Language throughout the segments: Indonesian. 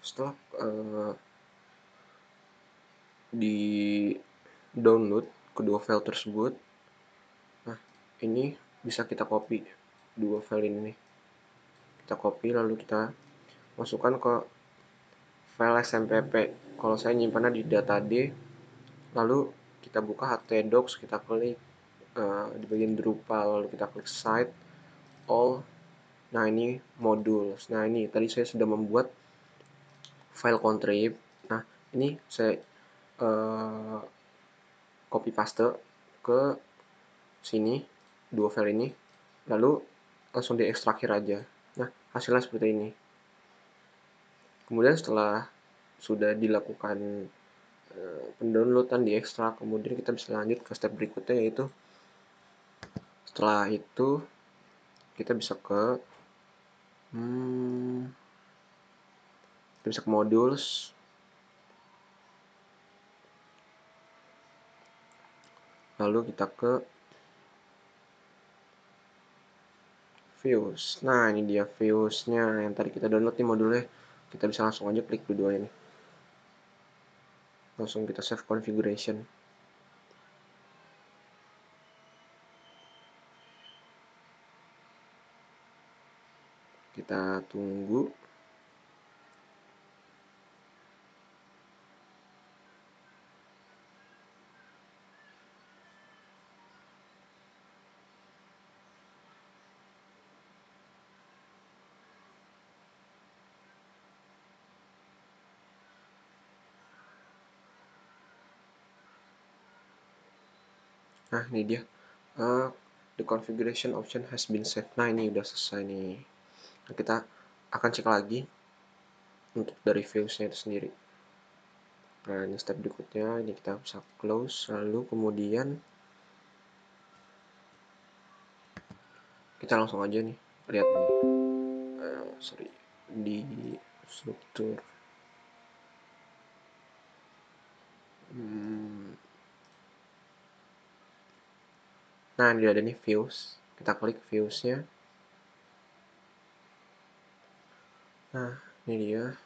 Setelah di download kedua file tersebut, nah ini bisa kita copy dua file ini. Kita copy lalu kita masukkan ke file SMPP. Kalau saya nyimpannya di data D, lalu kita buka htdocs, kita klik di bagian Drupal, lalu kita klik site all. Nah ini modules. Nah ini tadi saya sudah membuat file contrib. Nah ini saya copy paste ke sini dua file ini, lalu langsung diekstrakir aja. Nah hasilnya seperti ini. Kemudian setelah sudah dilakukan pendownloadan, diekstrak, kemudian kita bisa lanjut ke step berikutnya, yaitu setelah itu kita bisa ke modules, lalu kita ke views. Nah ini dia viewsnya yang tadi kita download nih modulnya. Kita bisa langsung aja klik dua ini, langsung kita save configuration. Kita tunggu. Nah ini dia, the configuration option has been saved. Nah ini udah selesai nih. Nah, kita akan cek lagi untuk dari viewsnya itu sendiri. Nah ini step berikutnya, ini kita bisa close, lalu kemudian kita langsung aja nih lihat di struktur. Nah ini ada nih views, kita klik viewsnya. Nah ini dia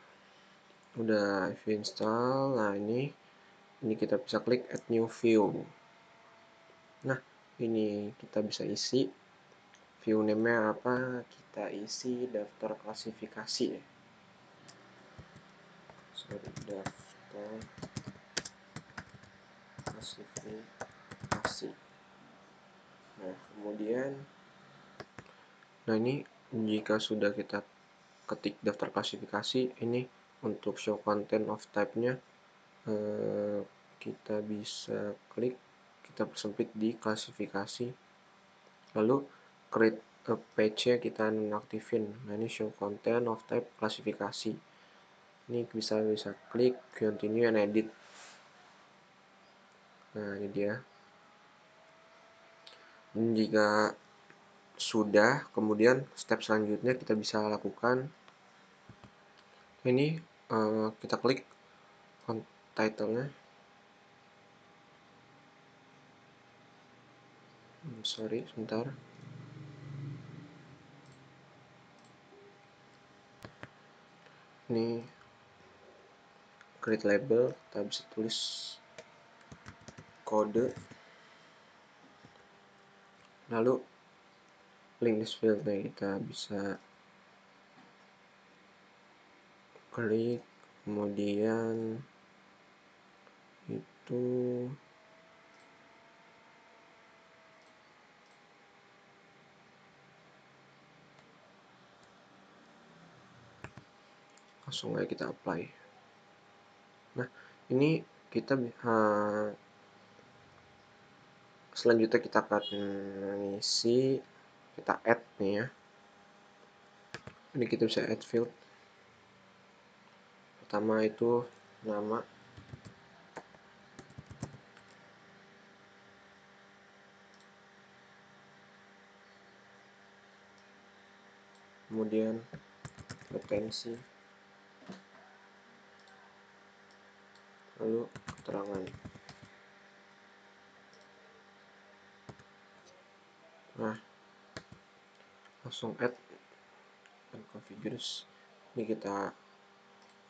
udah install. Nah ini kita bisa klik add new view. Nah ini kita bisa isi view name-nya apa, kita isi daftar klasifikasi ya. Daftar klasifikasi. Nah kemudian, nah ini jika sudah kita ketik daftar klasifikasi, ini untuk show content of type-nya kita bisa klik, kita persempit di klasifikasi, lalu create a page-nya kita nonaktifin. Nah ini show content of type klasifikasi, ini bisa klik continue and edit. Nah ini dia. Jika sudah, kemudian step selanjutnya kita bisa lakukan ini, kita klik title-nya. Sorry, sebentar. Ini create label, kita bisa tulis kode, lalu link this field-nya kita bisa klik, kemudian itu langsung aja kita apply. Nah ini kita selanjutnya kita akan isi, kita add nih ya. Ini kita bisa add field. Pertama itu nama, kemudian potensi, lalu keterangan. Nah langsung add and configures. Ini kita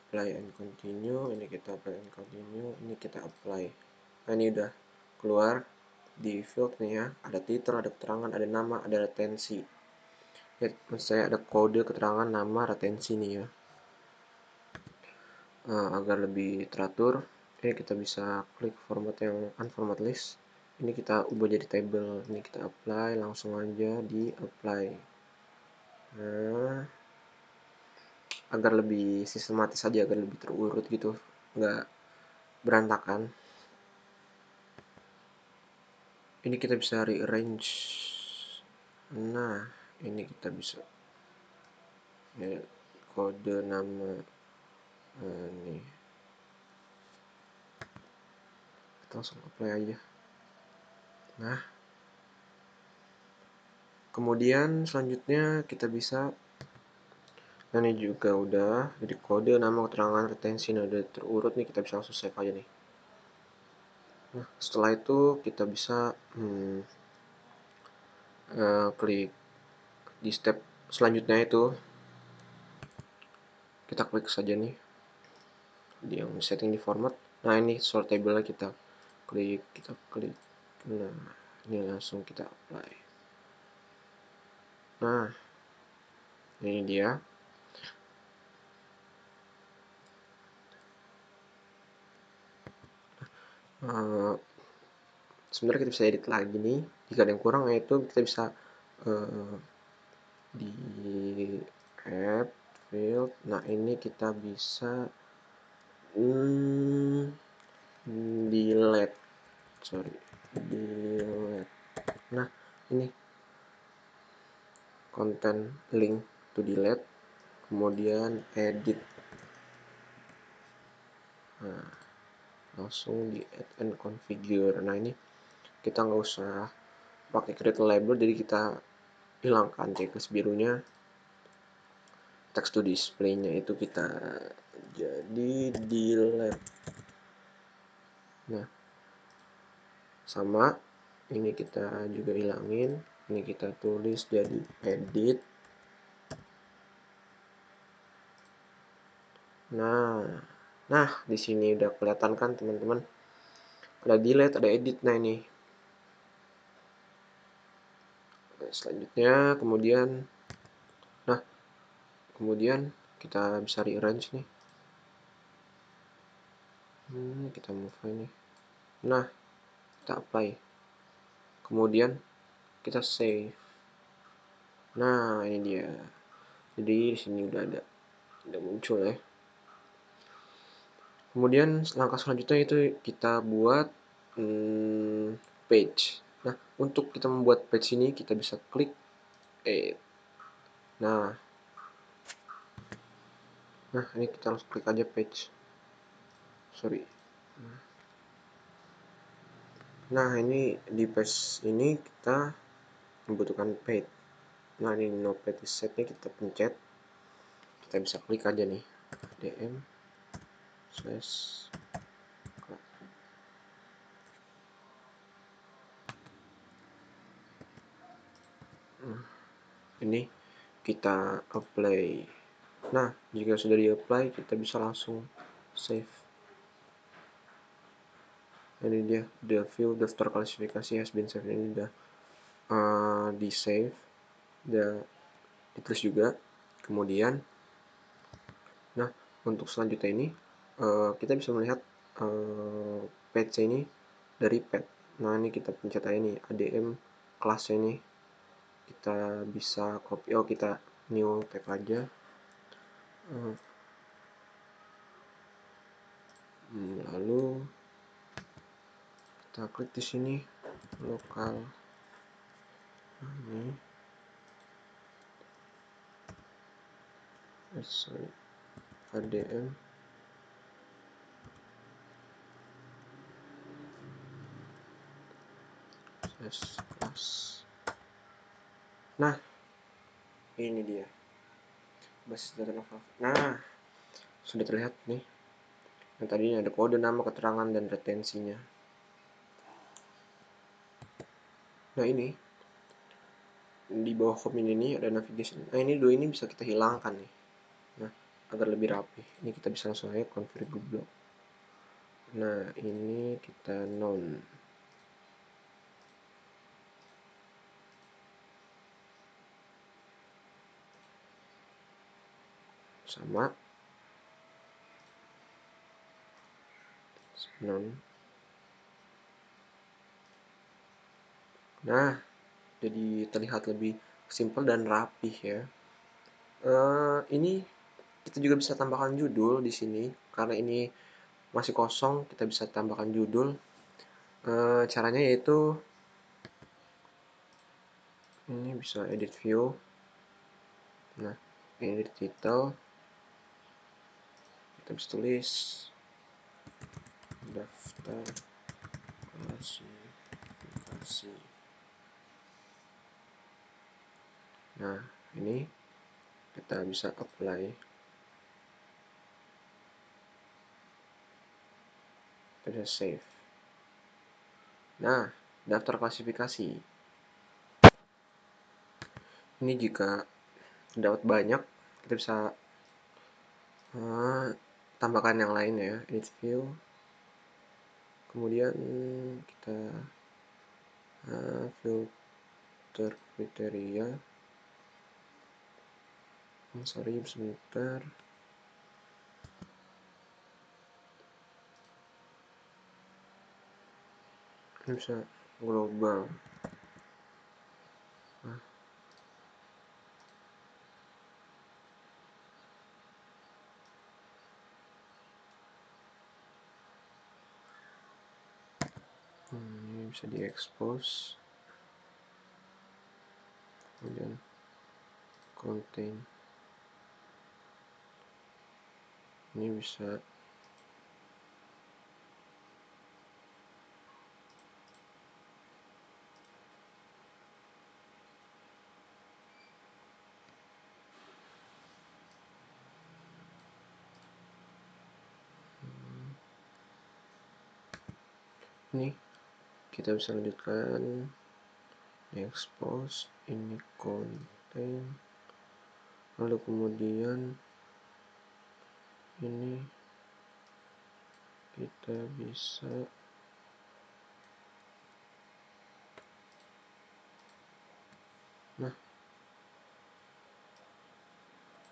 apply and continue, ini kita apply and continue, ini kita apply. Nah, ini udah keluar di field nih ya, ada titel, ada keterangan, ada nama, ada retensi ya. Maksud saya ada kode, keterangan, nama, retensi nih ya. Agar lebih teratur, ini kita bisa klik format yang unformat list, ini kita ubah jadi table, ini kita apply, langsung aja di apply. Nah, agar lebih sistematis aja, agar lebih terurut gitu, nggak berantakan. Ini kita bisa rearrange. Nah, ini kita bisa ya, kode, nama, nih kita langsung apply aja. Nah, kemudian selanjutnya kita bisa, nah ini juga udah jadi kode, nama, keterangan, retensi, nah udah terurut nih, kita bisa langsung save aja nih. Nah, setelah itu kita bisa klik di step selanjutnya, itu kita klik saja nih di yang setting di format. Nah, ini sort table kita klik, nah ini langsung kita apply. Nah, ini dia. Sebenarnya kita bisa edit lagi nih, jika ada yang kurang, yaitu kita bisa di add field. Nah, ini kita bisa delete. Nah, ini content link to delete, kemudian edit. Nah, langsung di add and configure. Nah, ini kita nggak usah pakai create label, jadi kita hilangkan checklist birunya. Text to display-nya itu kita jadi delete. Nah, sama ini kita juga hilangin, ini kita tulis jadi edit. Nah, di sini udah kelihatan kan teman-teman, ada delete, ada edit. Nah, ini selanjutnya kemudian kita bisa rearrange nih. Kita move ini. Nah, kita apply, kemudian kita save. Nah, ini dia. Jadi di sini udah muncul ya. Kemudian langkah selanjutnya itu kita buat page. Nah, untuk kita membuat page ini kita bisa klik add. Nah, ini kita langsung klik aja page. Nah, ini di page ini kita membutuhkan page. Nah, ini no page is set nya kita pencet. Kita bisa klik aja nih dm slash. Ini kita apply. Nah, jika sudah di apply, kita bisa langsung save. Ini dia, the view daftar klasifikasi has been saved. Ini udah di save, udah ditulis juga. Kemudian, nah untuk selanjutnya ini kita bisa melihat page ini dari pad. Nah, ini kita pencet aja nih adm kelasnya ini, kita bisa copy, kita new tab aja. Lalu kita klik di sini lokal, ini adm class. Nah, ini dia basis data novel. Nah, sudah terlihat nih. Yang tadinya ada kode, nama, keterangan, dan retensinya. Nah, ini di bawah home ini ada navigation. Nah, ini dua ini bisa kita hilangkan nih. Nah, agar lebih rapi. Ini kita bisa langsung aja configure block. Nah, ini kita none. Sama none. Nah, jadi terlihat lebih simpel dan rapih ya. Ini kita juga bisa tambahkan judul di sini karena ini masih kosong. Kita bisa tambahkan judul. Caranya yaitu ini bisa edit view. Nah, edit title. Kita bisa tulis daftar klasifikasi. Nah, ini kita bisa apply. Kita bisa save. Nah, daftar klasifikasi. Ini jika dapat banyak, kita bisa tambahkan yang lain ya, edit view. Kemudian kita filter kriteria. Sorry, sebentar. Ini bisa global. Nah, ini bisa diekspos. Kemudian contain. Ini bisa ini kita bisa lanjutkan expose, ini contain, lalu kemudian ini kita bisa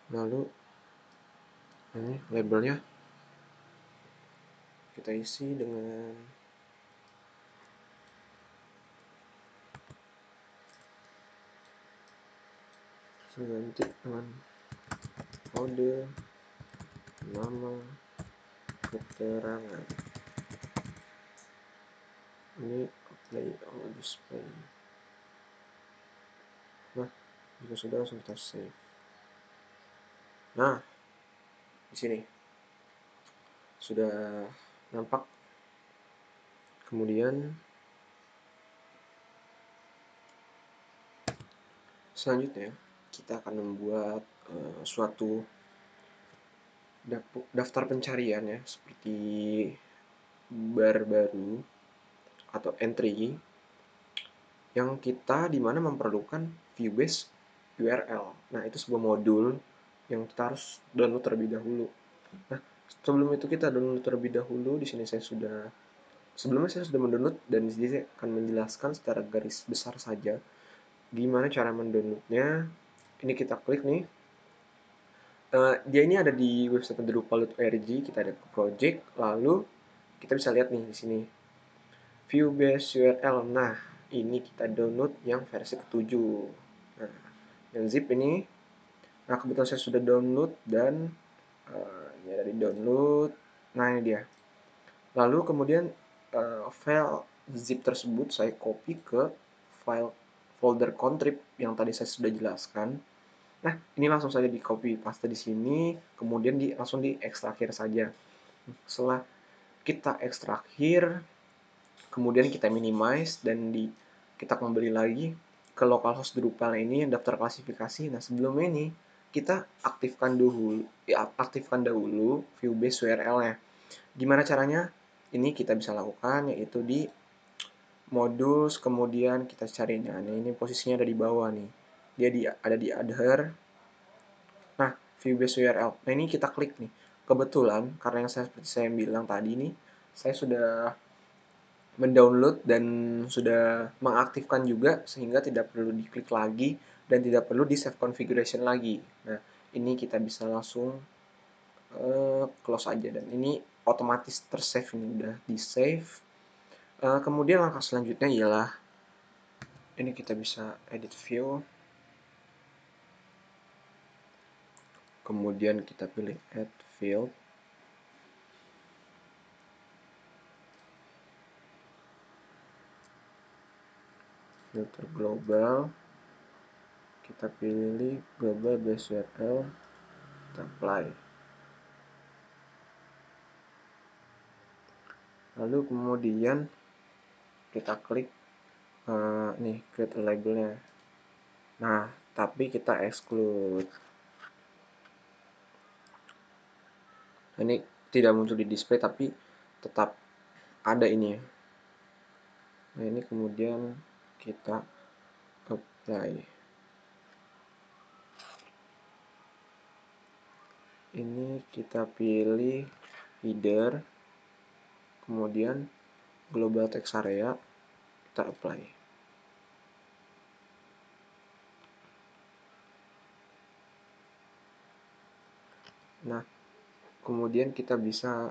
lalu ini labelnya kita isi dengan ganti dengan kode nama keterangan. Ini apply all display. Nah, jika sudah langsung kita save. Nah, di sini sudah nampak. Kemudian selanjutnya kita akan membuat suatu daftar pencarian ya, seperti bar baru atau entry yang kita dimana memerlukan view base URL. Nah, itu sebuah modul yang kita harus download terlebih dahulu. Nah, sebelum itu kita download terlebih dahulu. Di sini sebelumnya saya sudah mendownload dan di sini saya akan menjelaskan secara garis besar saja gimana cara mendownloadnya. Ini kita klik nih. Dia ini ada di website drupal.org. Kita ada ke project, lalu kita bisa lihat nih di sini view base URL. Nah, ini kita download yang versi ke-7. Nah, yang zip ini. Nah, kebetulan saya sudah download dan ini ada di download. Nah, ini dia. Lalu kemudian file zip tersebut saya copy ke file folder contrib yang tadi saya sudah jelaskan. Nah, ini langsung saja di copy paste di sini, kemudian langsung diekstrakir saja. Setelah kita ekstrakir, kemudian kita minimize dan kita kembali lagi ke localhost Drupal ini daftar klasifikasi. Nah, sebelum ini kita aktifkan dahulu view base URL-nya. Gimana caranya? Ini kita bisa lakukan yaitu di modus, kemudian kita carinya. Nah, ini posisinya ada di bawah nih. Dia ada di other. Nah, view base URL. Nah, ini kita klik nih. Kebetulan karena yang seperti saya bilang tadi nih, saya sudah mendownload dan sudah mengaktifkan juga sehingga tidak perlu diklik lagi dan tidak perlu di save configuration lagi. Nah, ini kita bisa langsung close aja dan ini otomatis tersave, ini udah di save. Kemudian langkah selanjutnya ialah ini kita bisa edit view, kemudian kita pilih add field, filter global, kita pilih global base URL, kita apply. Lalu kemudian kita klik nih create labelnya. Nah, tapi kita exclude. Ini tidak muncul di display tapi tetap ada ini. Nah, ini kemudian kita apply. Ini kita pilih header, kemudian global text area, kita apply. Nah, kemudian kita bisa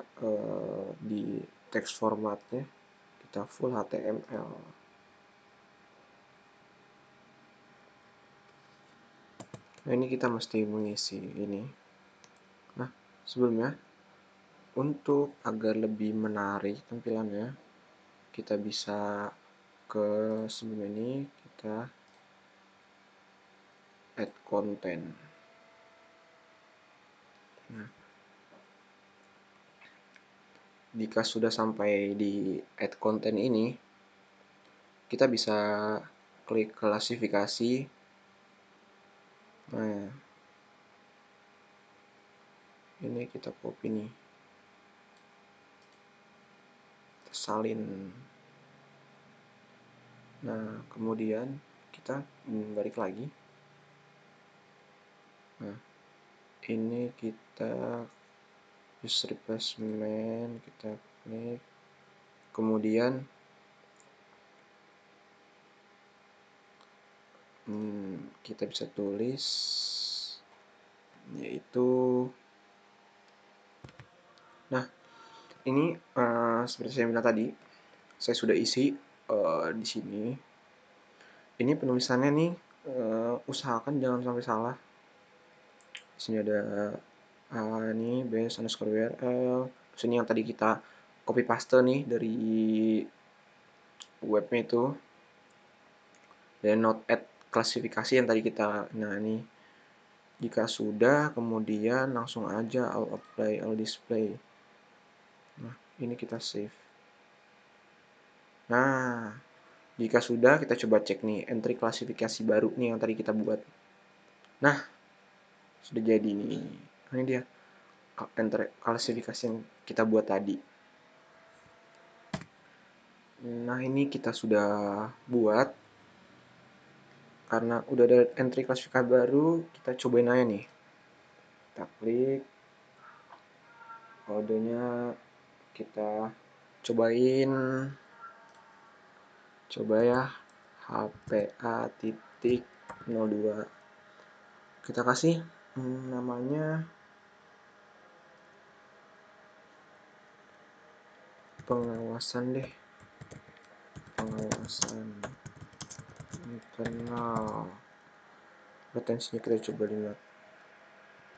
di text formatnya kita full HTML. Nah, ini kita mesti mengisi ini. Nah, sebelumnya untuk agar lebih menarik tampilannya, kita bisa ke sebelum ini kita add content. Nah, jika sudah sampai di add content ini, kita bisa klik klasifikasi. Nah, ini kita copy nih, kita salin. Nah, kemudian kita balik lagi. Nah, ini kita use replacement, kita klik, kemudian kita bisa tulis yaitu, nah ini seperti saya bilang tadi, saya sudah isi di sini. Ini penulisannya nih usahakan jangan sampai salah. Di sini ada ini base underscore URL. Terus ini yang tadi kita copy paste nih dari webnya itu. Dan not add klasifikasi yang tadi kita, nah ini jika sudah kemudian langsung aja all apply, all display. Nah, ini kita save. Nah, jika sudah kita coba cek nih entry klasifikasi baru nih yang tadi kita buat. Nah, sudah jadi nih. Nah, ini dia entry klasifikasi yang kita buat tadi. Nah, ini kita sudah buat. Karena udah ada entry klasifikasi baru, kita cobain aja nih. Kita klik kodenya, kita cobain, coba ya, HPA.02. Kita kasih namanya pengawasan deh, pengawasan internal. Retensinya kita coba 5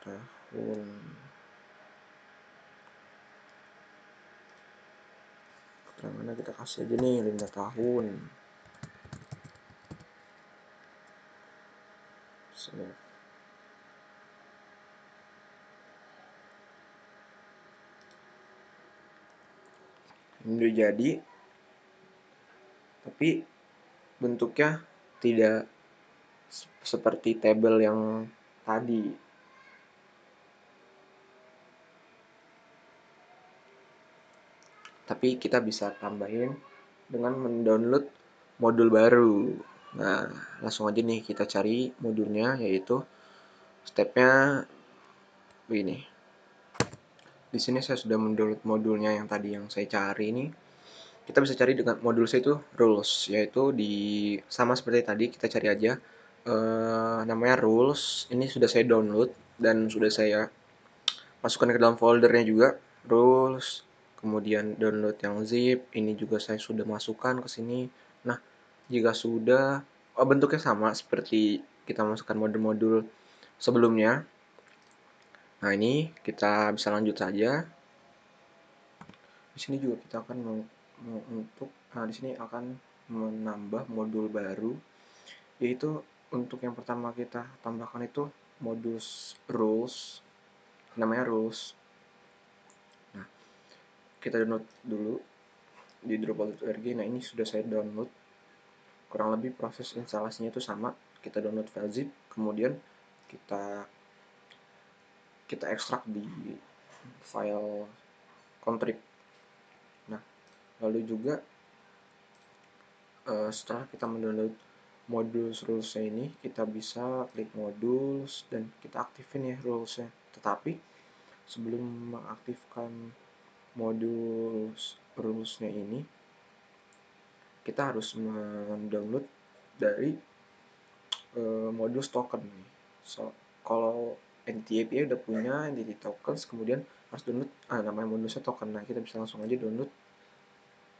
tahun. Keterangannya kita kasih aja nih 5 tahun. Save. Ini udah jadi, tapi bentuknya tidak seperti tabel yang tadi. Tapi kita bisa tambahin dengan mendownload modul baru. Nah, langsung aja nih kita cari modulnya, yaitu stepnya begini. Di sini saya sudah mendownload modulnya yang tadi yang saya cari ini. Kita bisa cari dengan modul saya itu rules, yaitu di sama seperti tadi kita cari aja namanya rules. Ini sudah saya download dan sudah saya masukkan ke dalam foldernya juga rules. Kemudian download yang zip, ini juga saya sudah masukkan ke sini. Nah, jika sudah bentuknya sama seperti kita masukkan modul-modul sebelumnya. Nah, ini kita bisa lanjut saja. Di sini juga kita akan di sini akan menambah modul baru, yaitu untuk yang pertama kita tambahkan itu modus rules, namanya rules. Nah, kita download dulu di dropbox.org. Nah, ini sudah saya download. Kurang lebih proses instalasinya itu sama. Kita download file zip, kemudian kita ekstrak di file contrib. Nah, lalu juga setelah kita mendownload modules rulesnya ini, kita bisa klik modules dan kita aktifin ya rulesnya. Tetapi sebelum mengaktifkan modules rulesnya ini, kita harus mendownload dari modules token nih. Kalau Entity API udah punya Entity tokens, kemudian harus download namanya modulesnya token. Nah, kita bisa langsung aja download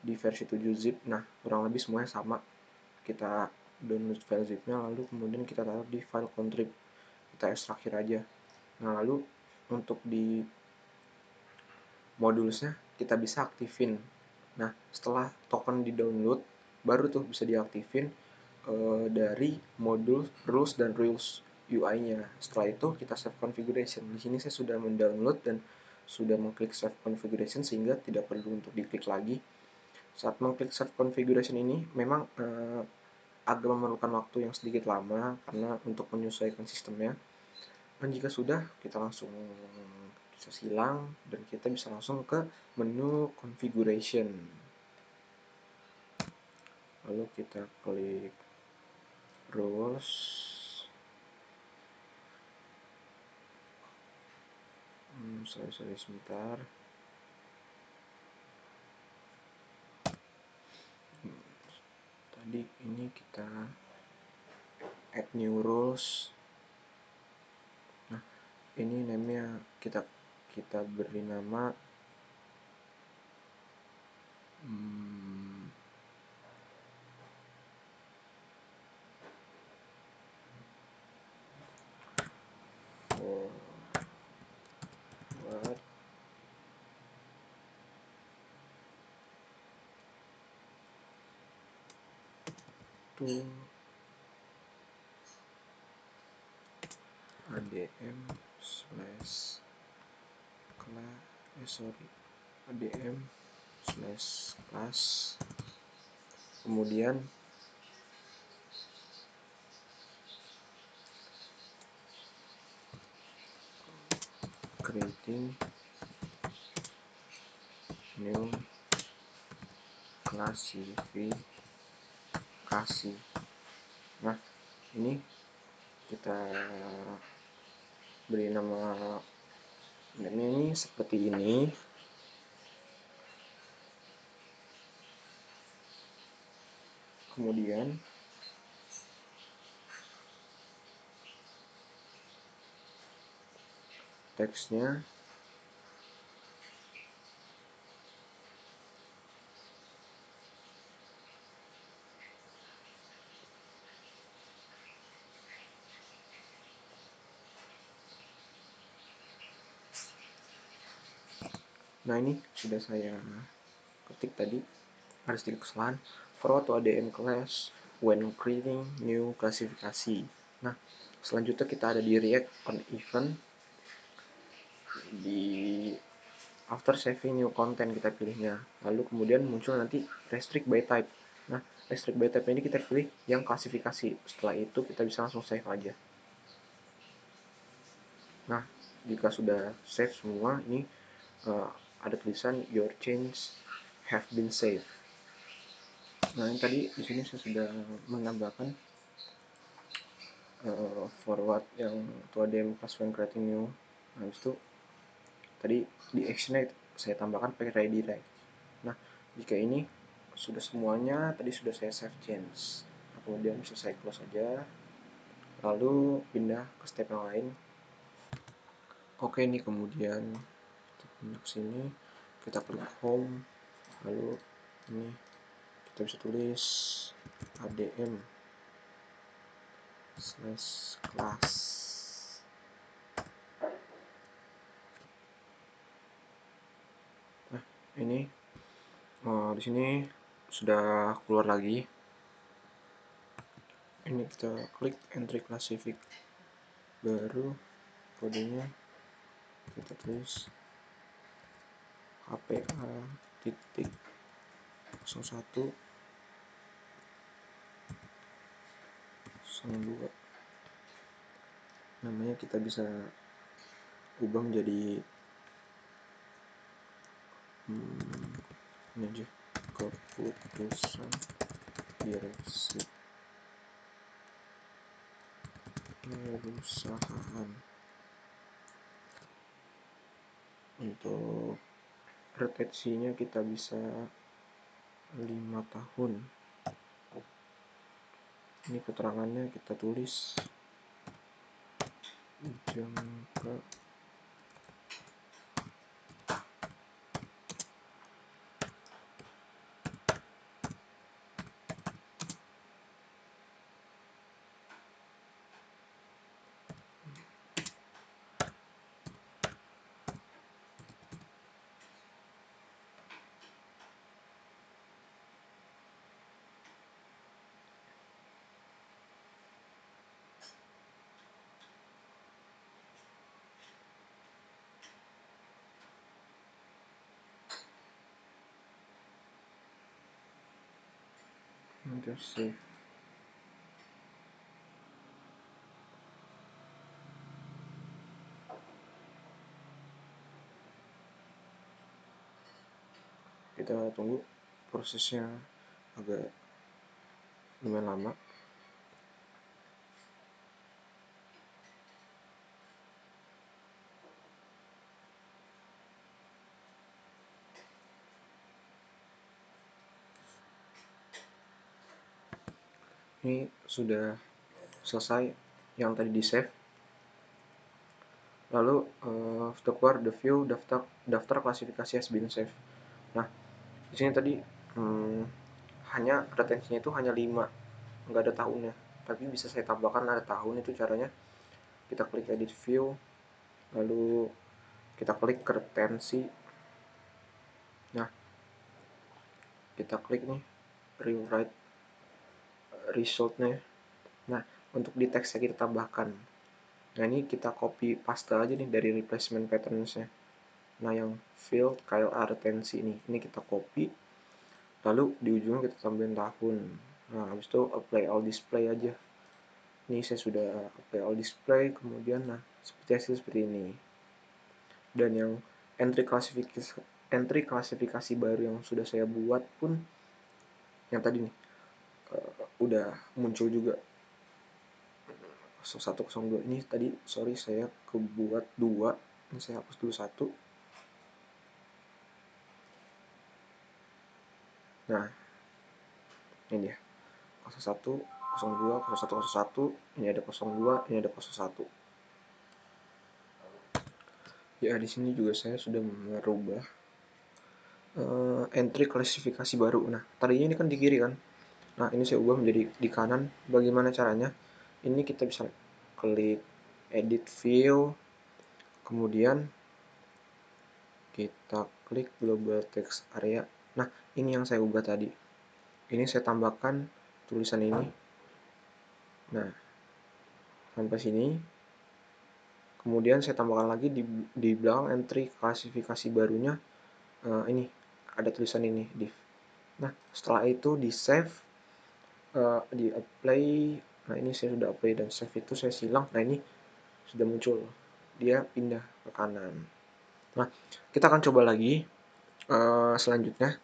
di versi 7 zip. Nah, kurang lebih semuanya sama. Kita download file zipnya, lalu kemudian kita taruh di file contrib, kita ekstrakir aja. Nah, lalu untuk di modulesnya kita bisa aktifin. Nah, setelah token di download baru tuh bisa diaktifin dari modul rules dan rules UI-nya. Setelah itu kita save configuration. Di sini saya sudah mendownload dan sudah mengklik save configuration sehingga tidak perlu untuk diklik lagi. Saat mengklik save configuration ini memang agak memerlukan waktu yang sedikit lama karena untuk menyesuaikan sistemnya. Dan jika sudah, kita langsung bisa silang dan kita bisa langsung ke menu configuration. Lalu kita klik rules. Sorry sebentar. Tadi ini kita add new rules. Nah, ini namanya kita beri nama forward to adm slash adm slash class, kemudian creating new klasifikasi. Nah, ini kita beri nama ini seperti ini. Kemudian teksnya nah ini sudah saya ketik tadi, ada sedikit kesalahan. Forward to ADM class when creating new klasifikasi. Nah, selanjutnya kita ada di react on event. Di after saving new content kita pilihnya. Lalu kemudian muncul nanti restrict by type. Nah, restrict by type ini kita pilih yang klasifikasi. Setelah itu kita bisa langsung save aja. Nah, jika sudah save semua, ini ada tulisan your change have been saved. Nah, yang tadi di sini saya sudah menambahkan forward yang to ADM class when creating new Nah, habis itu tadi di actionnya saya tambahkan pakai redirect. Nah, jika ini sudah semuanya, tadi sudah saya save change. Nah, kemudian bisa saya close aja, lalu pindah ke step yang lain. Oke, ini kemudian kita pindah ke sini, kita klik home, lalu ini kita bisa tulis adm slash class. Nah, ini di sini sudah keluar lagi. Ini kita klik entry classific baru, kodenya kita tulis HPA titik 01 02. Namanya kita bisa ubah menjadi ini aja, keputusan direksi perusahaan. Untuk retensinya kita bisa 5 tahun. Ini keterangannya kita tulis jangka save. Kita tunggu prosesnya agak lumayan lama. Ini sudah selesai yang tadi di save. Lalu sudah keluar the view daftar klasifikasi has been saved. Nah, di sini tadi hanya retensinya itu hanya 5, nggak ada tahunnya. Tapi bisa saya tambahkan ada tahun. Itu caranya kita klik edit view, lalu kita klik ke retensi. Nah, kita klik nih rewrite resultnya. Nah, untuk di teksnya kita tambahkan. Nah, ini kita copy paste aja nih dari replacement patterns-nya. Nah, yang field KLA retensi ini kita copy, lalu di ujungnya kita tambahin tahun. Nah, habis itu apply all display aja. Ini saya sudah apply all display, kemudian nah seperti ini. Dan yang entry klasifikasi baru yang sudah saya buat pun yang tadi nih udah muncul juga. 0102 ini tadi sorry saya kebuat 2, ini saya hapus dulu 1. Nah, ini dia 01 02 01 01, ini ada 02, ini ada 01. Ya, di sini juga saya sudah merubah entry klasifikasi baru. Nah, tadinya ini kan di kiri kan. Nah, ini saya ubah menjadi di kanan. Bagaimana caranya? Ini kita bisa klik edit view, kemudian kita klik global text area. Nah, ini yang saya ubah tadi. Ini saya tambahkan tulisan ini. Nah, sampai sini. Kemudian saya tambahkan lagi di belakang entry klasifikasi barunya ini ada tulisan ini div. Nah, setelah itu di save, di apply. Nah, ini saya sudah apply dan save itu saya silang. Nah, ini sudah muncul, dia pindah ke kanan. Nah, kita akan coba lagi selanjutnya.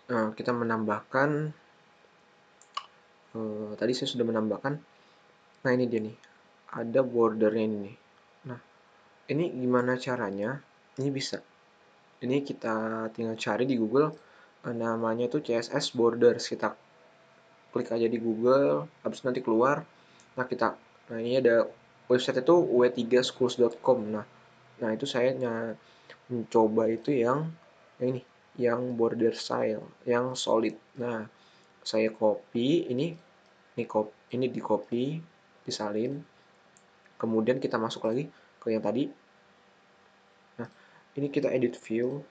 Kita menambahkan tadi saya sudah menambahkan. Nah, ini dia nih ada bordernya ini. Nah, ini gimana caranya? Ini bisa. Ini kita tinggal cari di Google, namanya tuh CSS Borders. Kita klik aja di Google, habis nanti keluar. Nah ini ada website itu w3schools.com. Nah itu saya mencoba itu yang ini, yang border style, yang solid. Nah, saya copy ini di copy, disalin, kemudian kita masuk lagi ke yang tadi. Nah, ini kita edit view.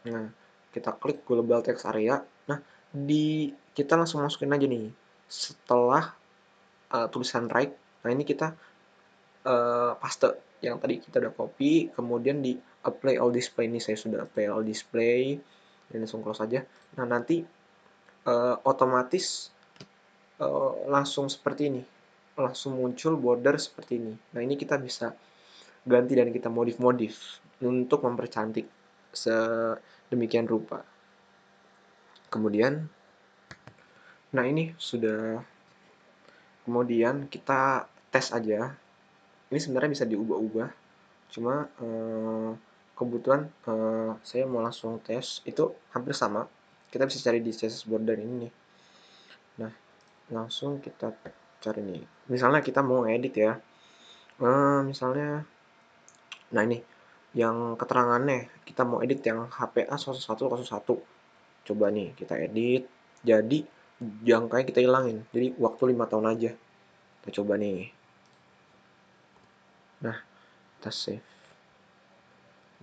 Nah, kita klik global text area. Nah, kita langsung masukin aja nih. Setelah tulisan right, nah ini kita paste yang tadi kita udah copy, kemudian di apply all display. Ini saya sudah apply all display, dan langsung close aja. Nah, nanti otomatis langsung seperti ini, langsung muncul border seperti ini. Nah, ini kita bisa ganti dan kita modif-modif untuk mempercantik sedemikian rupa. Kemudian, nah ini sudah. Kemudian kita tes aja. Ini sebenarnya bisa diubah-ubah, cuma kebetulan saya mau langsung tes. Itu hampir sama, kita bisa cari di CSS border ini nih. Nah, langsung kita cari nih, misalnya kita mau edit ya, misalnya, nah ini yang keterangannya kita mau edit yang HPA 0101. Coba nih kita edit, jadi jangkanya kita hilangin, jadi waktu 5 tahun aja. Kita coba nih. Nah, kita save.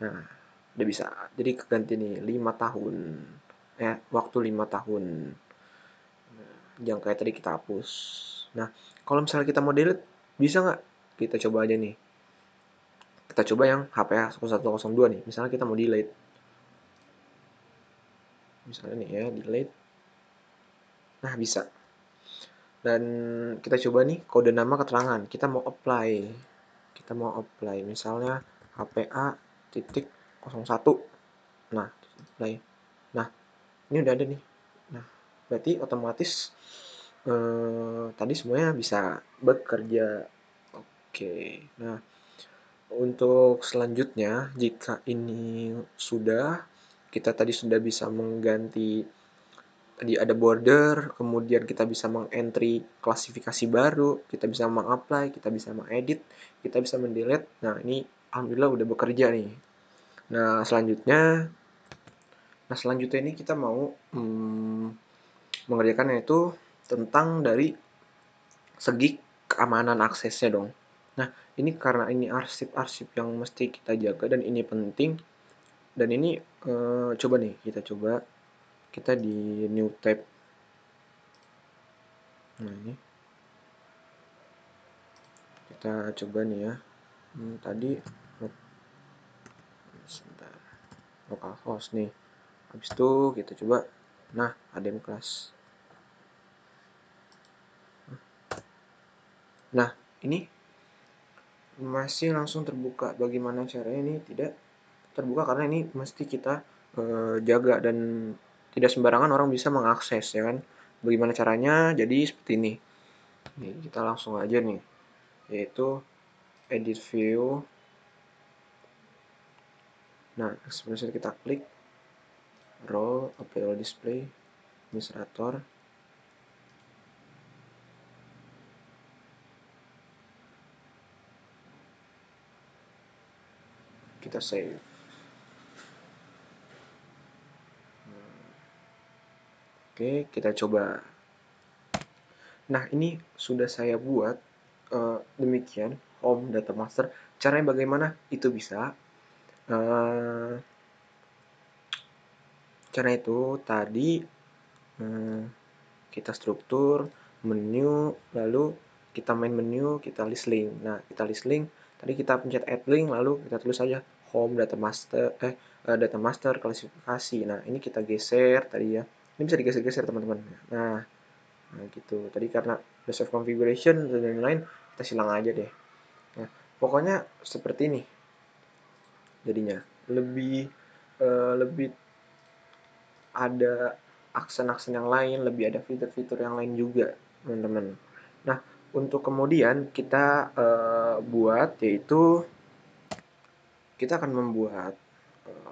Nah, udah bisa. Jadi keganti nih 5 tahun. Waktu 5 tahun. Nah, jangkanya tadi kita hapus. Nah, kalau misalnya kita mau delete, bisa nggak? Kita coba aja nih. Kita coba yang HPA 0102 nih. Misalnya kita mau delete. Misalnya nih ya, delete. Nah, bisa. Dan kita coba nih kode nama keterangan. Kita mau apply. Misalnya HPA titik 01. Nah, apply. Nah, ini udah ada nih. Nah, berarti otomatis tadi semuanya bisa bekerja. Oke. Nah, untuk selanjutnya, jika ini kita tadi sudah bisa mengganti, tadi ada border, kemudian kita bisa mengentry klasifikasi baru, kita bisa mengapply, kita bisa mengedit, kita bisa mendelete. Nah, ini alhamdulillah udah bekerja nih. Nah, selanjutnya ini kita mau mengerjakan, yaitu tentang dari segi keamanan aksesnya dong. Nah, ini karena ini arsip-arsip yang mesti kita jaga dan ini penting. Dan ini coba nih, kita di new tab. Nah, ini kita coba nih ya. Tadi sebentar, localhost nih. Habis itu kita coba, nah admin class. Nah, ini masih langsung terbuka. Bagaimana caranya ini tidak terbuka? Karena ini mesti kita jaga dan tidak sembarangan orang bisa mengakses, ya kan. Bagaimana caranya? Jadi seperti ini. Nih, kita langsung aja nih, yaitu edit view. Nah, seperti kita klik role, appeal display, administrator. Kita save. Oke, kita coba. Nah, ini sudah saya buat demikian home data master. Caranya bagaimana? Itu bisa. Cara itu tadi kita struktur, menu, lalu kita main menu, kita list link. Nah, kita list link, tadi kita pencet add link, lalu kita tulis saja home data master klasifikasi. Nah, ini kita geser tadi ya. Ini bisa digeser-geser teman-teman. Nah, gitu. Tadi karena udah save configuration dan lain-lain, kita silang aja deh. Nah, pokoknya seperti ini jadinya. Lebih ada aksen-aksen yang lain, lebih ada fitur-fitur yang lain juga, teman-teman. Nah, untuk kemudian kita buat, yaitu kita akan membuat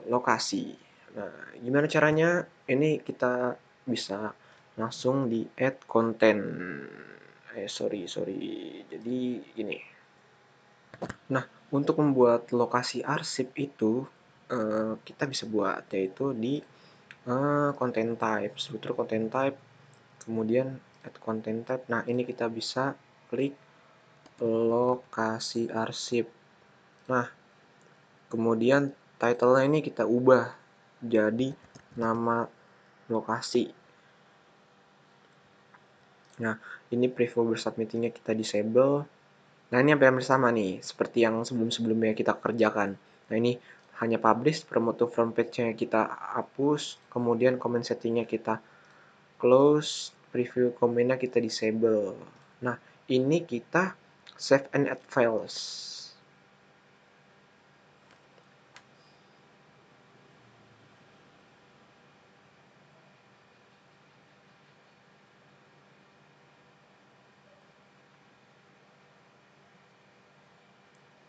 lokasi. Nah, gimana caranya? Ini kita bisa langsung di add content. Sorry. Jadi ini. Nah, untuk membuat lokasi arsip itu kita bisa buat, yaitu di content type, struktur content type, kemudian add content type. Nah, ini kita bisa klik lokasi arsip. Nah, kemudian title-nya ini kita ubah jadi nama lokasi. Nah, ini preview submittingnya kita disable. Nah, ini hampir sama nih, seperti yang sebelum-sebelumnya kita kerjakan. Nah, ini hanya publish, promote to front page-nya kita hapus, kemudian comment setting-nya kita close, preview comment-nya kita disable. Nah, ini kita save and add files.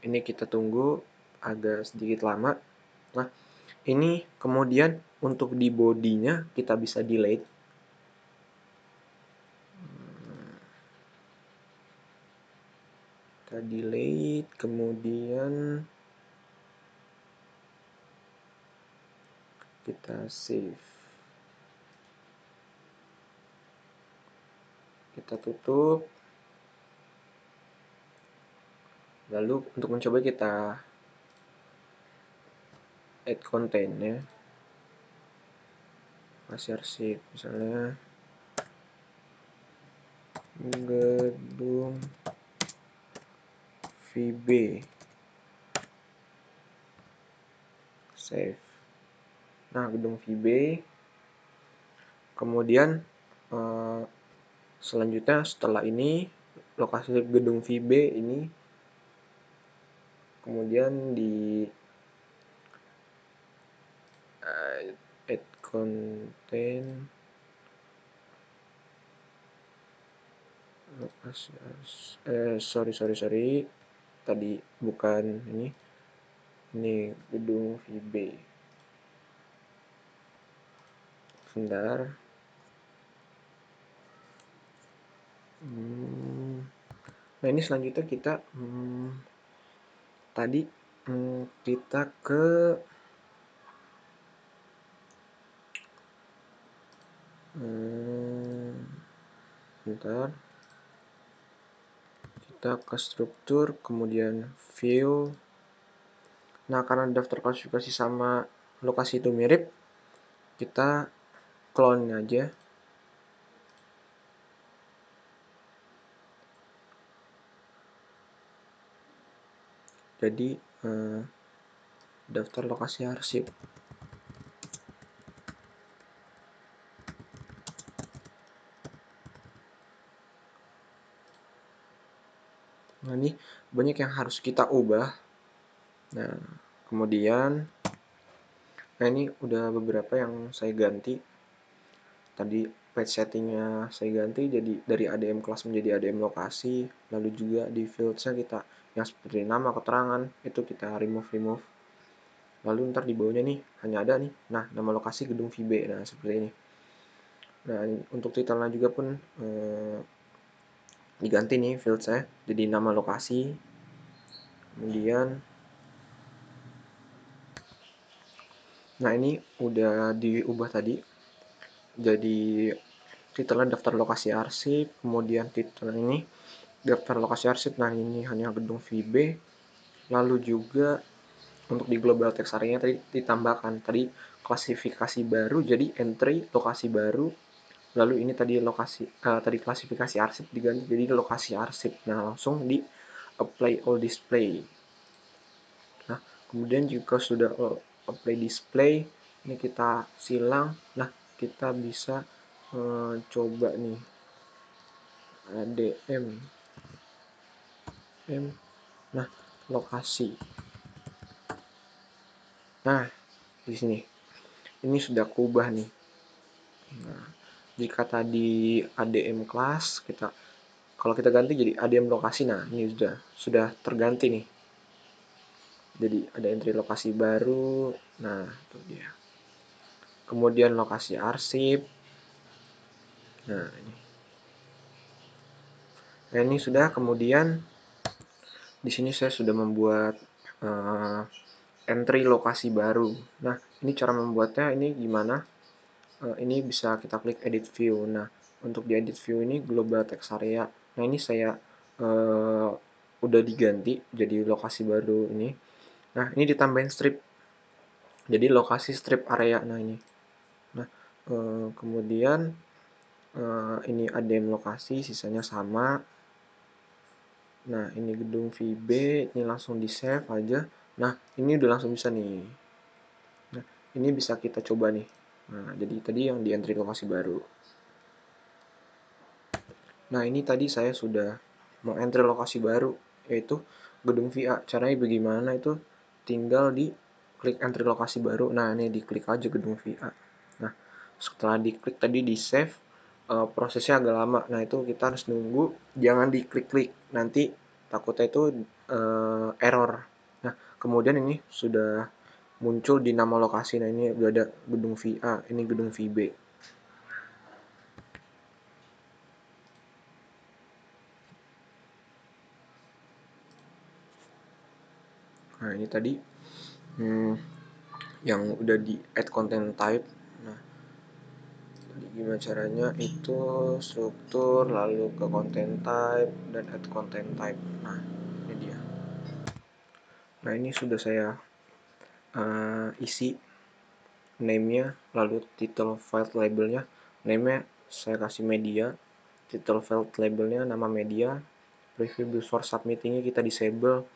Ini kita tunggu agak sedikit lama. Nah, ini kemudian untuk di body-nya kita bisa delete. Kita delete, kemudian kita save. Kita tutup. Lalu untuk mencoba kita add content ya. Masih arsip misalnya gedung VB. Save. Nah, gedung VB. Kemudian selanjutnya setelah ini lokasi gedung VB ini kemudian di add content lokasi sorry tadi bukan ini gedung VB. Sebentar. Nah, ini selanjutnya kita tadi kita ke bentar, kita ke struktur, kemudian view. Nah, karena daftar klasifikasi sama lokasi itu mirip, kita clone aja. Jadi daftar lokasi arsip. Nah, ini banyak yang harus kita ubah. Nah, kemudian ini udah beberapa yang saya ganti. Tadi page settingnya saya ganti jadi dari ADM kelas menjadi ADM lokasi. Lalu juga di fields-nya kita yang seperti nama, keterangan itu kita remove. Lalu ntar di bawahnya nih hanya ada nih, nah nama lokasi gedung VB. Nah, seperti ini. Nah, untuk title-nya juga pun diganti nih fields-nya jadi nama lokasi. Kemudian nah, ini udah diubah tadi jadi titelnya daftar lokasi arsip, kemudian titel ini daftar lokasi arsip. Nah, ini hanya gedung VB. Lalu juga untuk di global text area tadi ditambahkan tadi klasifikasi baru jadi entry lokasi baru. Lalu ini tadi lokasi tadi klasifikasi arsip diganti jadi lokasi arsip. Nah, langsung di apply all display. Nah, kemudian juga sudah apply display, ini kita silang. Nah, kita bisa coba nih ADM. Nah, lokasi. Nah, di sini ini sudah kubah nih. Nah, jika tadi ADM class kita Kalau kita ganti jadi ADM lokasi, nah ini sudah terganti nih. Jadi ada entry lokasi baru, nah itu dia. Kemudian lokasi arsip, nah ini. Nah ini sudah, kemudian di sini saya sudah membuat entry lokasi baru. Nah ini cara membuatnya, ini gimana? Ini bisa kita klik edit view. Nah untuk di edit view ini global text area. Nah ini saya udah diganti jadi lokasi baru ini. Nah ini ditambahin strip, jadi lokasi strip area. Nah ini, nah kemudian ini ADM lokasi, sisanya sama. Nah ini gedung VB, ini langsung di save aja. Nah ini udah langsung bisa nih. Nah ini bisa kita coba nih. Nah jadi tadi yang di entry lokasi baru. Nah ini tadi saya sudah mau entry lokasi baru, yaitu gedung VA. Caranya bagaimana itu, tinggal di klik entry lokasi baru. Nah ini diklik aja gedung VA. Nah setelah diklik tadi di save, prosesnya agak lama. Nah itu kita harus nunggu, jangan diklik-klik, nanti takutnya itu error. Nah kemudian ini sudah muncul di nama lokasi. Nah ini udah ada gedung VA, ini gedung VB. Nah ini tadi yang udah di add content type. Nah jadi gimana caranya, itu struktur, lalu ke content type, dan add content type. Nah ini dia. Nah ini sudah saya isi name-nya, lalu title file labelnya. Name-nya saya kasih media, title file labelnya nama media, preview before submittingnya kita disable,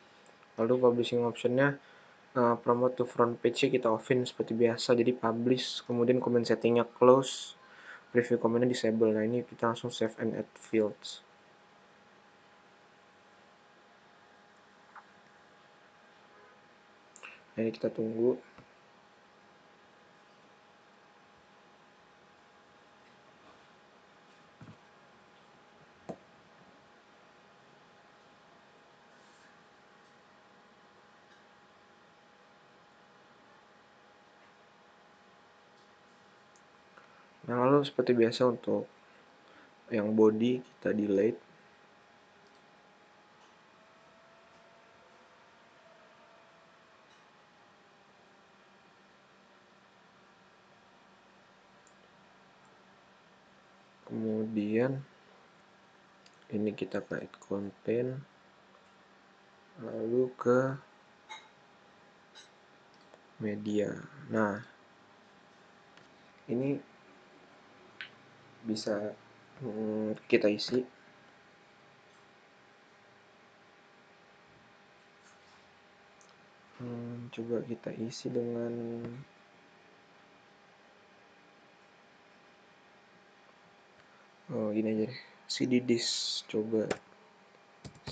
lalu publishing optionnya promote to front page-nya kita offin seperti biasa, jadi publish. Kemudian comment settingnya close, preview comment-nya disable. Nah ini kita langsung save and add fields. Nah ini kita tunggu. Nah lalu seperti biasa untuk yang body kita delete. Kemudian ini kita ke add content, lalu ke media. Nah ini bisa kita isi. Coba kita isi dengan gini aja deh, cd disk. Coba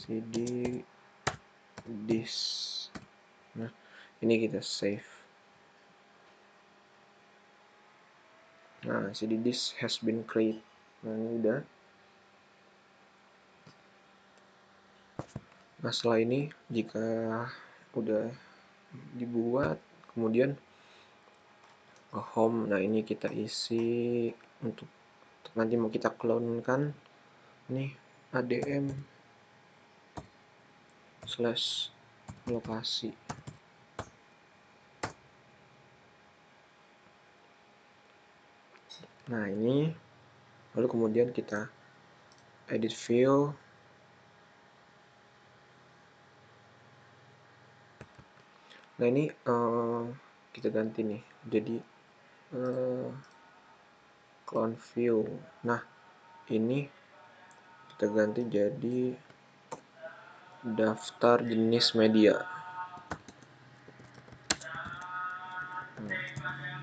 cd disk. Nah ini kita save. Nah cd disk has been created. Nah ini udah. Nah setelah ini jika udah dibuat, kemudian home. Nah ini kita isi untuk nanti mau kita clone kan, nih adm / lokasi. Nah ini, lalu kemudian kita edit view. Nah ini kita ganti nih jadi clone view. Nah ini kita ganti jadi daftar jenis media.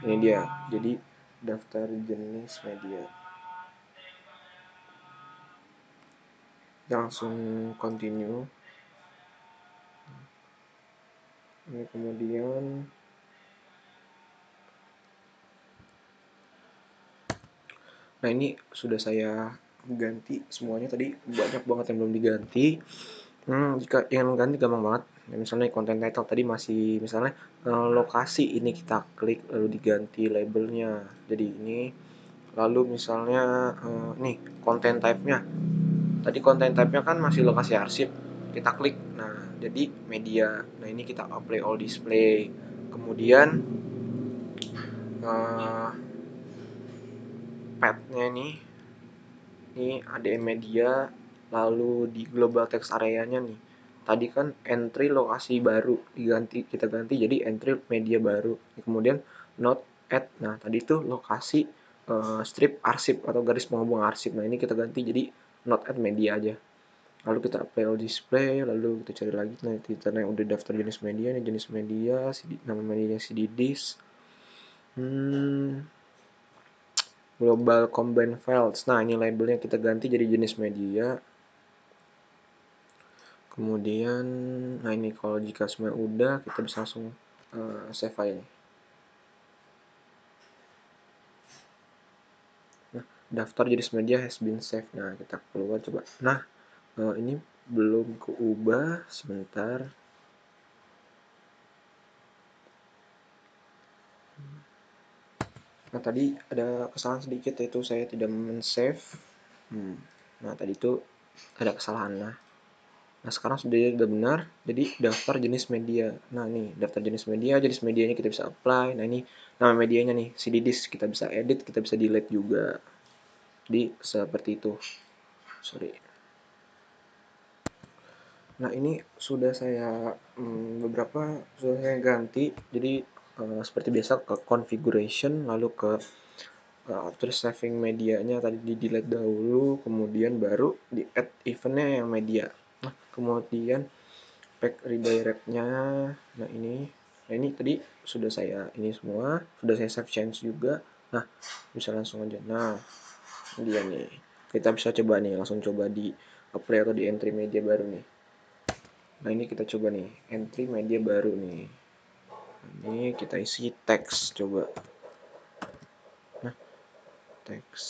Ini dia, jadi daftar jenis media. Langsung continue. Ini kemudian nah ini sudah saya ganti semuanya. Tadi banyak banget yang belum diganti. Jika ingin mengganti gampang banget. Ya, misalnya konten title tadi masih misalnya lokasi ini kita klik lalu diganti labelnya jadi ini. Lalu misalnya nih konten type-nya. Tadi konten type-nya kan masih lokasi arsip. Kita klik. Nah, jadi media. Nah, ini kita apply all display. Kemudian path-nya ini ADM media, lalu di global text area-nya nih. Tadi kan entry lokasi baru kita ganti jadi entry media baru. Kemudian not add. Nah, tadi itu lokasi strip arsip atau garis penghubung arsip. Nah, ini kita ganti jadi not add media aja. Lalu kita apply all display, lalu kita cari lagi. Nah, kita yang udah daftar jenis media, nih jenis media, nama medianya cddis. Global combine files. Nah, ini labelnya kita ganti jadi jenis media. Kemudian, nah ini kalau jika semua udah, kita bisa langsung save file. Nah, daftar jenis media has been saved. Nah, kita keluar coba. Nah, ini belum keubah. Sebentar. Nah, tadi ada kesalahan sedikit, yaitu saya tidak men-save. Nah, tadi itu ada kesalahan. Nah, sekarang sudah benar. Jadi daftar jenis media. Nah, nih daftar jenis medianya kita bisa apply. Nah, ini nama medianya nih, cddis. Kita bisa edit, kita bisa delete juga. Jadi seperti itu. Sorry. Nah, ini sudah saya beberapa sudah saya ganti. Jadi seperti biasa ke configuration, lalu ke after saving medianya tadi di delete dahulu, kemudian baru di add eventnya yang media. Nah, kemudian pack redirect-nya. Nah, ini tadi sudah saya ini semua, sudah saya save change juga. Nah, bisa langsung aja. Nah, dia nih. Kita bisa coba nih, langsung coba di apply atau di entry media baru nih. Nah, ini kita coba nih, entry media baru nih. Ini kita isi teks coba. Nah, teks.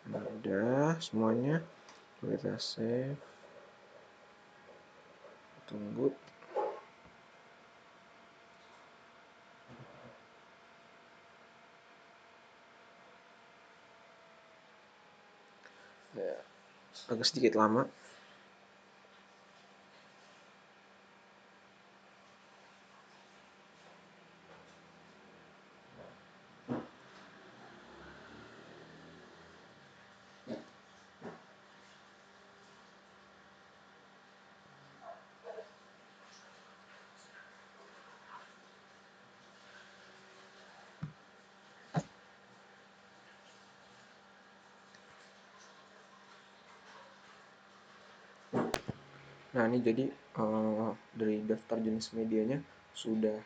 Nah, udah semuanya. Kita save. Tunggu. Ya, agak sedikit lama. Nah, ini jadi dari daftar jenis medianya sudah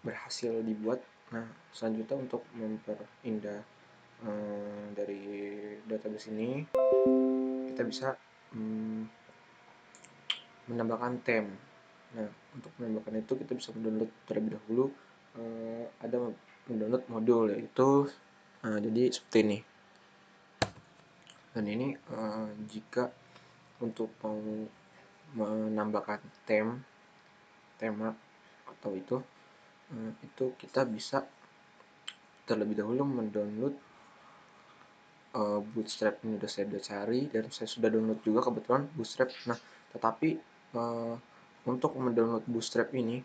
berhasil dibuat. Nah, selanjutnya untuk memperindah dari database ini, kita bisa menambahkan theme. Nah, untuk menambahkan itu kita bisa mendownload terlebih dahulu. Ada mendownload modul, yaitu jadi seperti ini. Dan ini jika untuk mau menambahkan tema atau itu kita bisa terlebih dahulu mendownload Bootstrap. Ini udah cari dan saya sudah download juga kebetulan Bootstrap. Nah, tetapi untuk mendownload Bootstrap ini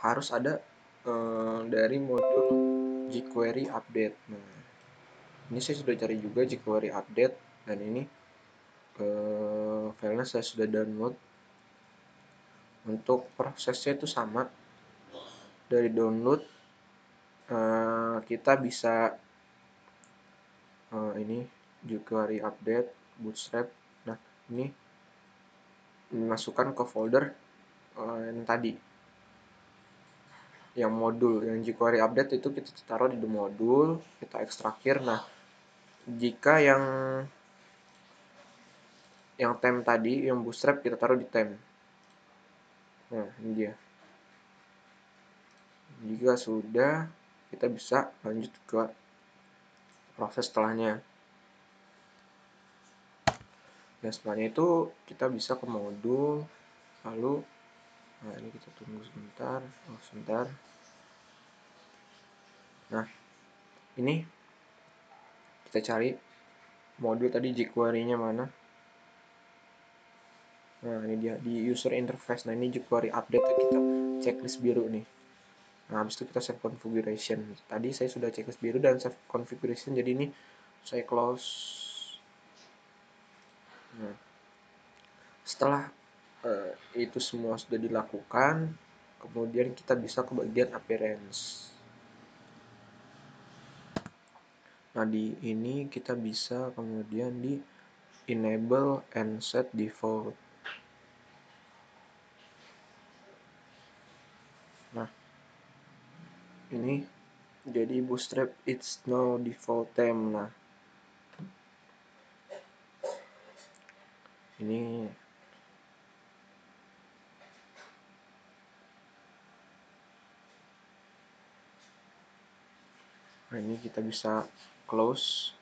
harus ada dari modul jQuery update. Nah, ini saya sudah cari juga jQuery update, dan ini filenya saya sudah download. Untuk prosesnya itu sama, dari download kita bisa ini jQuery update Bootstrap. Nah, ini dimasukkan ke folder yang tadi, yang modul yang jQuery update itu kita taruh di modul, kita ekstrakir. Nah, jika yang theme tadi, yang Bootstrap, kita taruh di theme. Nah, ini dia. Jika sudah, kita bisa lanjut ke proses setelahnya. Nah, setelahnya itu kita bisa ke modul, lalu nah ini kita tunggu sebentar. Nah, ini kita cari modul tadi jQuery-nya mana. Nah, ini dia di user interface. Nah, ini jQuery update, kita checklist biru nih. Nah, habis itu kita save configuration. Tadi saya sudah checklist biru dan save configuration, jadi ini saya close. Nah, setelah itu semua sudah dilakukan, kemudian kita bisa ke bagian appearance. Nah, di ini kita bisa kemudian di enable and set default. Nah, ini jadi Bootstrap it's now default theme. Nah, ini kita bisa close.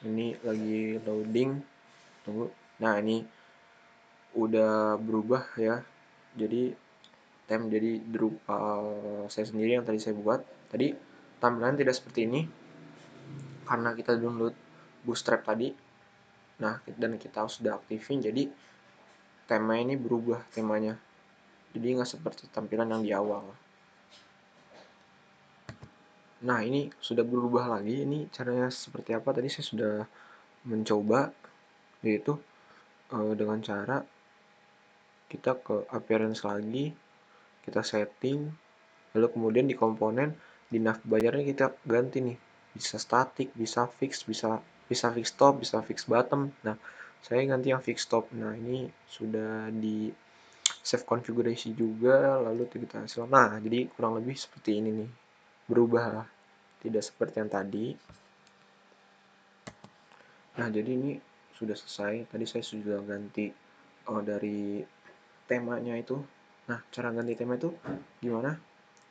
Ini lagi loading, tunggu. Nah, ini udah berubah ya, jadi theme jadi Drupal saya sendiri yang tadi saya buat. Tadi tampilan tidak seperti ini karena kita download Bootstrap tadi. Nah, dan kita sudah aktifin, jadi tema ini berubah temanya, jadi nggak seperti tampilan yang di awal. Nah, ini sudah berubah lagi. Ini caranya seperti apa? Tadi saya sudah mencoba, yaitu dengan cara kita ke appearance lagi, kita setting, lalu kemudian di komponen di navbarnya kita ganti nih, bisa static, bisa fix, bisa fix top, bisa fix bottom. Nah, saya ganti yang fix top. Nah, ini sudah di save configuration juga, lalu kita hasil. Nah, jadi kurang lebih seperti ini nih, berubah lah, tidak seperti yang tadi. Nah, jadi ini sudah selesai. Tadi saya sudah ganti dari temanya itu. Nah, cara ganti tema itu gimana?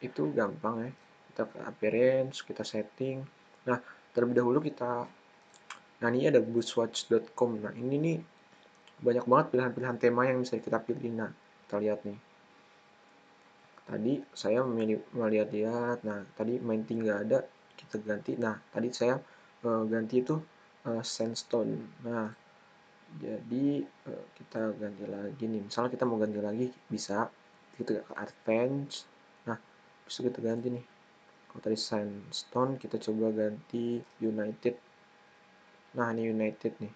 Itu gampang ya. Kita ke appearance, kita setting. Nah, terlebih dahulu kita, nah ini ada boostwatch.com. Nah, ini nih banyak banget pilihan-pilihan tema yang bisa kita pilih. Nah, kita lihat nih. Tadi saya melihat, nah tadi main theme nggak ada, kita ganti. Nah, tadi saya ganti itu sandstone. Nah, jadi kita ganti lagi nih. Misalnya kita mau ganti lagi, bisa kita ke advance. Nah, bisa kita ganti nih. Kalau tadi sandstone, kita coba ganti united. Nah, ini united nih.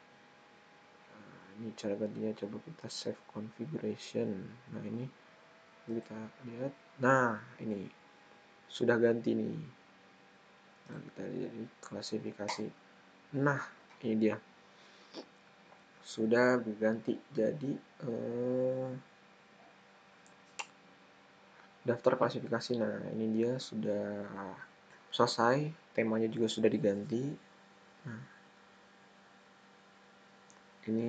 Nah, ini cara gantinya, coba kita save configuration. Nah, ini kita lihat. Nah, ini sudah ganti nih. Nah, kita lihat klasifikasi. Nah, ini dia sudah berganti jadi daftar klasifikasi. Nah, ini dia sudah selesai, temanya juga sudah diganti. Nah, ini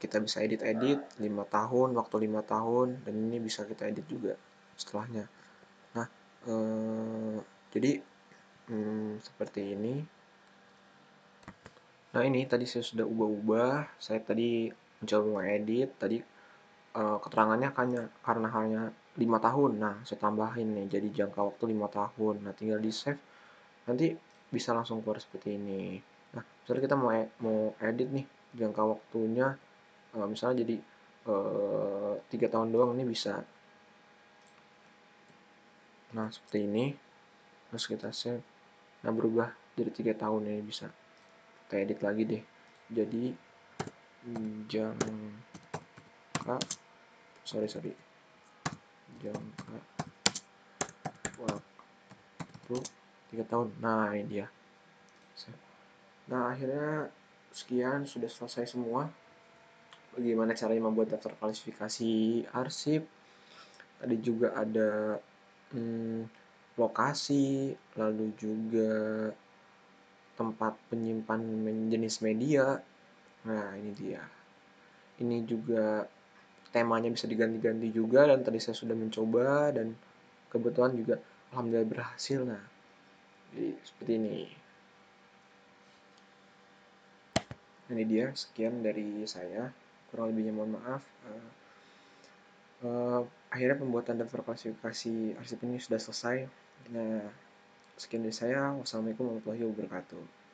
kita bisa edit 5 tahun, waktu 5 tahun, dan ini bisa kita edit juga setelahnya. Nah, jadi seperti ini. Nah, ini tadi saya sudah ubah-ubah. Saya tadi mencoba mengedit. Tadi keterangannya karena hanya 5 tahun. Nah, saya tambahin nih jadi jangka waktu 5 tahun. Nah, tinggal di save. Nanti bisa langsung keluar seperti ini. Nah, misalnya kita mau edit nih jangka waktunya, misalnya jadi 3 tahun doang, ini bisa. Nah, seperti ini. Terus kita save. Nah, berubah jadi 3 tahun, ini bisa. Kita edit lagi deh. Jadi jangka jangka waktu 3 tahun. Nah, ini dia. Nah, akhirnya sekian, sudah selesai semua. Bagaimana caranya membuat daftar klasifikasi arsip. Tadi juga ada lokasi, lalu juga tempat penyimpan jenis media. Nah, ini dia. Ini juga temanya bisa diganti-ganti juga, dan tadi saya sudah mencoba dan kebetulan juga alhamdulillah berhasil. Nah, jadi seperti ini. Ini dia, sekian dari saya. Kurang lebihnya mohon maaf. Akhirnya pembuatan daftar klasifikasi arsip ini sudah selesai. Nah, sekian dari saya. Wassalamualaikum warahmatullahi wabarakatuh.